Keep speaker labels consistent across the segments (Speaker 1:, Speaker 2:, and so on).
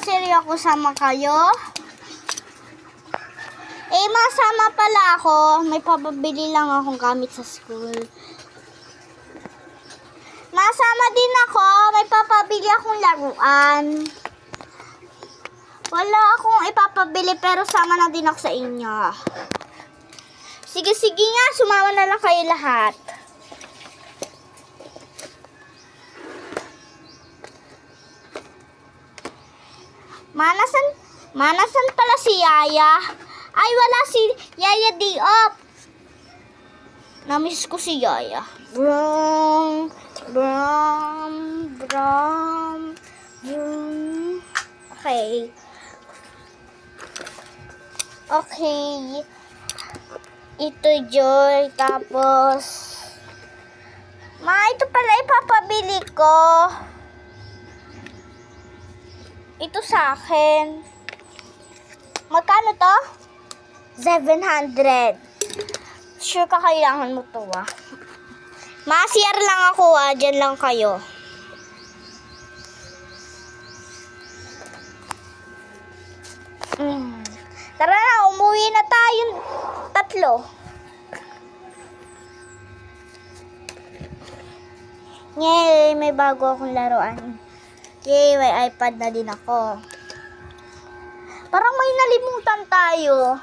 Speaker 1: seryo ako sama kayo. Masama pala ako. May papabili lang akong gamit sa school. Masama din ako. May papabili akong laruan. Wala akong ipapabili pero sama na din ako sa inyo. Sige nga. Sumama na lang kayo lahat. Manasan pala si Yaya? Ay, wala si Yaya day off. Namiss ko si Yaya. Brum. Okay. Ito, Joy. Tapos, ito pala ipapabili ko. Ito sa akin. Magkano to? 700. Sure ka kailangan mo to, Ma-CR lang ako, Diyan lang kayo. Tara na, umuwi na tayong tatlo. Yay, may bago akong laruan. Yay, may iPad na din ako. Parang may nalimutan tayo.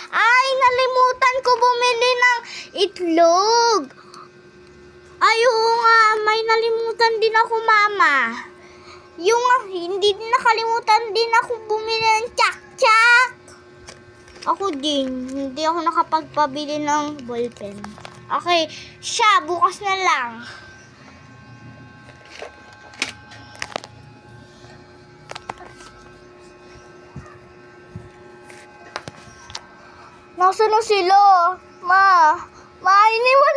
Speaker 1: Ay, nalimutan ko bumili ng itlog. Ay, oo nga, may nalimutan din ako, Mama. Hindi din nakalimutan din ako bumili ng tsak-tsak. Ako din, hindi ako nakapagpabili ng ballpen. Okay, siya, bukas na lang. Nasaan na sila? Ma, iniwan